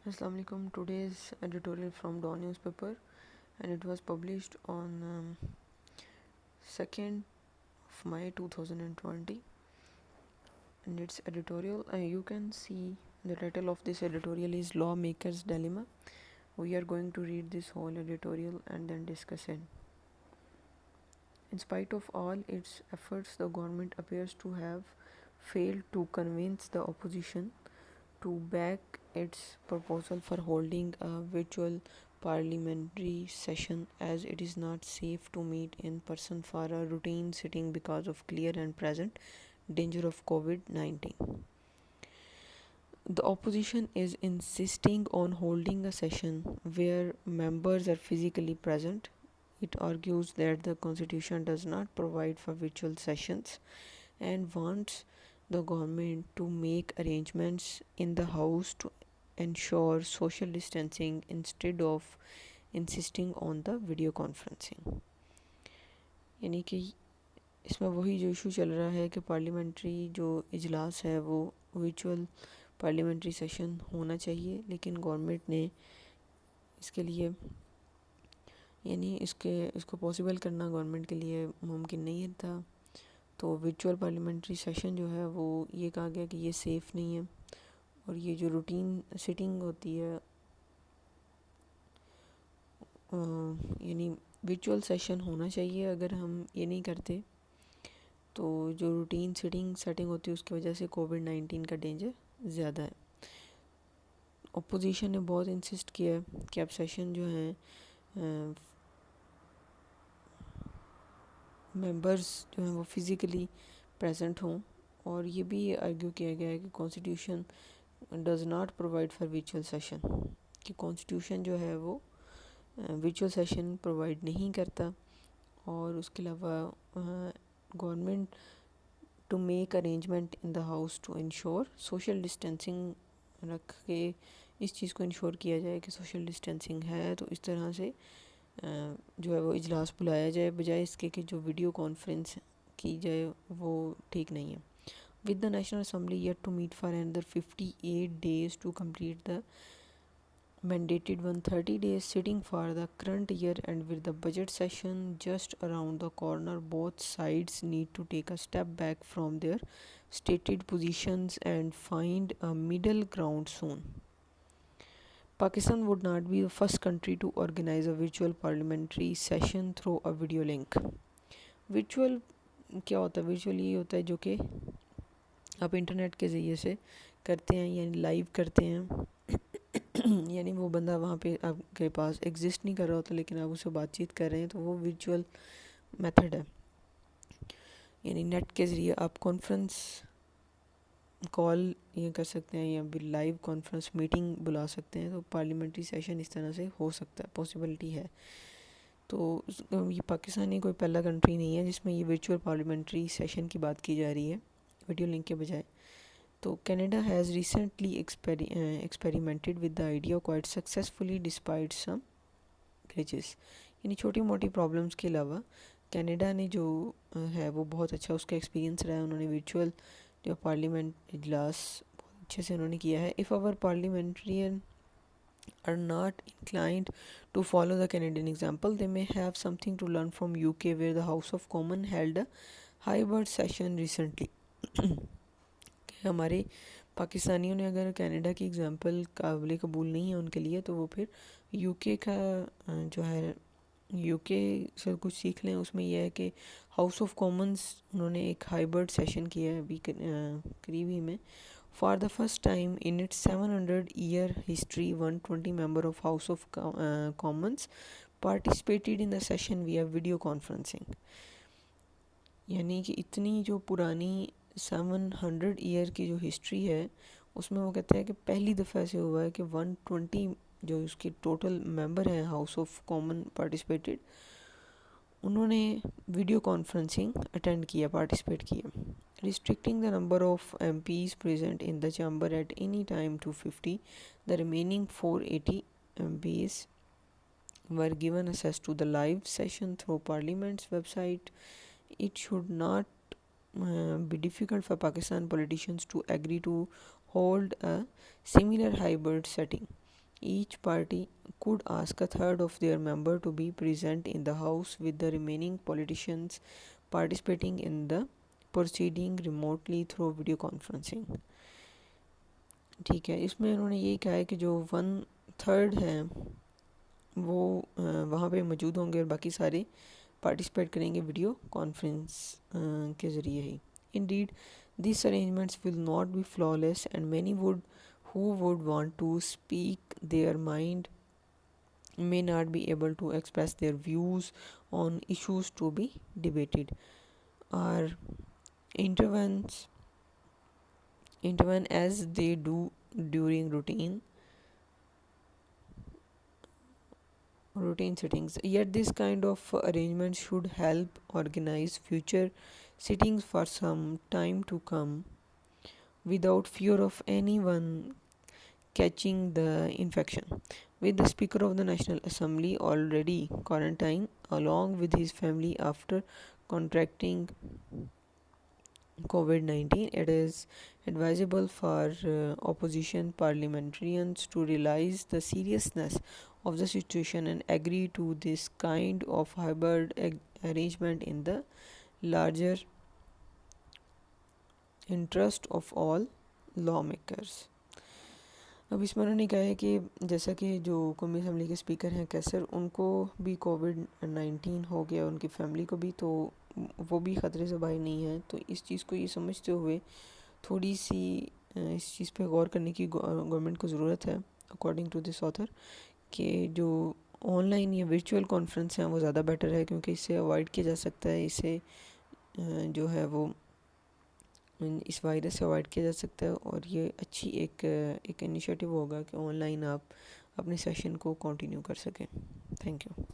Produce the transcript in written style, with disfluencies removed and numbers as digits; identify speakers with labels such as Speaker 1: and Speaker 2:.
Speaker 1: Assalamu alaikum. Today's editorial from Dawn newspaper, and it was published on 2nd of May 2020. And its editorial, you can see the title of this editorial is Lawmaker's Dilemma. We are going to read this whole editorial and then discuss it. In spite of all its efforts, the government appears to have failed to convince the opposition to back its proposal for holding a virtual parliamentary session, as it is not safe to meet in person for a routine sitting because of clear and present danger of COVID-19. The opposition is insisting on holding a session where members are physically present. It argues that the constitution does not provide for virtual sessions and wants the government to make arrangements in the house to ensure social distancing instead of insisting on the video conferencing. यानी कि इसमें वही जो issue चल रहा है कि parliamentary जो इजलास है वो वर्चुअल पार्लियामेंट्री सेशन होना चाहिए, लेकिन गवर्नमेंट ने इसके लिए यानी इसको पॉसिबल करना गवर्नमेंट के लिए मुमकिन नहीं था। तो वर्चुअल पार्लियामेंट्री सेशन जो है वो ये कहा गया कि ये सेफ़ नहीं है, और ये जो रूटीन सिटिंग होती है यानी वर्चुअल सेशन होना चाहिए। अगर हम ये नहीं करते तो जो रूटीन सेटिंग होती है उसकी वजह से कोविड-19 का डेंजर ज़्यादा है। अपोजिशन ने बहुत इंसिस्ट किया है कि अब सेशन जो हैं मेंबर्स जो हैं वो फिज़िकली प्रेजेंट हों, और ये भी आर्ग्यू किया गया है कि constitution does not provide for virtual session, कि कॉन्स्टिट्यूशन जो है वो वर्चुअल सेशन प्रोवाइड नहीं करता। और उसके अलावा government to make arrangement in the house to ensure social distancing रख के इस चीज़ को इंश्योर किया जाए कि सोशल डिस्टेंसिंग है, तो इस तरह से जो है वो इजलास बुलाया जाए, बजाय इसके कि जो वीडियो कॉन्फ्रेंस की जाए वो ठीक नहीं है। With the national assembly yet to meet for another 58 days to complete the mandated 130 days sitting for the current year, and with the budget session just around the corner, both sides need to take a step back from their stated positions and find a middle ground soon. Pakistan would not be the first country to organize a virtual parliamentary session through a video link. Virtual क्या होता है? virtual ये होता है जो कि आप internet के ज़रिए से करते हैं, यानी लाइव करते हैं यानी वो बंदा वहाँ पे आपके पास एग्जिस्ट नहीं कर रहा होता, लेकिन आप उससे बातचीत कर रहे हैं, तो वो वर्चुअल मेथड है। यानी नेट के ज़रिए आप कॉन्फ्रेंस कॉल ये कर सकते हैं या भी लाइव कॉन्फ्रेंस मीटिंग बुला सकते हैं। तो पार्लियामेंट्री सेशन इस तरह से हो सकता है, पॉसिबिलिटी है। तो ये पाकिस्तान ही कोई पहला कंट्री नहीं है जिसमें ये वर्चुअल पार्लियामेंट्री सेशन की बात की जा रही है वीडियो लिंक के बजाय। तो Canada has recently experimented with the idea quite successfully despite some glitches. यानी छोटी मोटी प्रॉब्लम्स के अलावा कनाडा ने जो है वो बहुत अच्छा उसका एक्सपीरियंस रहा है। उन्होंने वर्चुअल जो पार्लियामेंट इजलास बहुत अच्छे से उन्होंने किया है। If our parliamentarian are not inclined to follow the Canadian example, they may have something to learn from UK, where the House of Commons held a hybrid session recently. हमारे पाकिस्तानियों ने अगर कनाडा की एग्जांपल काबिल कबूल नहीं है उनके लिए, तो वो फिर यूके का जो है यूके से कुछ सीख लें। उसमें यह है कि हाउस ऑफ कॉमन्स उन्होंने एक हाइब्रिड सेशन किया है अभी करीब ही में। For the first time in its 700-year history, 120 member of House of Commons participated in the session via video conferencing. यानी कि इतनी जो पुरानी 700 ईयर की जो हिस्ट्री है उसमें वो कहते हैं कि पहली दफ़ा ऐसे हुआ है कि 120 जो उसके टोटल मेंबर हैं हाउस ऑफ कॉमन पार्टिसिपेटेड, उन्होंने वीडियो कॉन्फ्रेंसिंग अटेंड किया, पार्टिसिपेट किया। Restricting the number of MPs present in the chamber at any time to 50, the remaining 480 MPs were given access to the live session through Parliament's website. It should not be difficult for Pakistan politicians to agree to hold a similar hybrid setting. Each party could ask a third of their member to be present in the house, with the remaining politicians participating in the proceeding remotely through video conferencing. ठीक है, इसमें उन्होंने यही कहा है कि जो 1/3 है वो वहाँ पे मौजूद होंगे और बाकी सारे पार्टिसिपेट करेंगे वीडियो कॉन्फ्रेंस के ज़रिए ही. Indeed, these arrangements will not be flawless, and many who would want to speak their mind may not be able to express their views on issues to be debated, or intervene as they do during routine sittings. Yet this kind of arrangement should help organize future sittings for some time to come without fear of anyone catching the infection. With the Speaker of the National Assembly already quarantined along with his family after contracting COVID-19, it is advisable for opposition parliamentarians to realize the seriousness of the situation and agree to this kind of hybrid arrangement in the larger interest of all lawmakers. अब इसमें उन्होंने कहा है कि जैसा कि जो कौमी असम्बली के स्पीकर हैं कैसर, उनको भी कोविड-19 हो गया, उनकी फैमिली को भी, तो वो भी ख़तरे से बाहर नहीं है. तो इस चीज़ को ये समझते हुए थोड़ी सी इस चीज़ पे गौर करने की गवर्नमेंट को ज़रूरत है, अकॉर्डिंग टू दिस ऑथर, कि जो ऑनलाइन या वर्चुअल कॉन्फ्रेंस हैं वो ज़्यादा बेटर है, क्योंकि इससे अवॉइड किया जा सकता है, इससे जो है वो इस वायरस से अवॉइड किया जा सकता है. और ये अच्छी एक इनिशिएटिव होगा कि ऑनलाइन आप अपने सेशन को कंटिन्यू कर सकें. Thank you.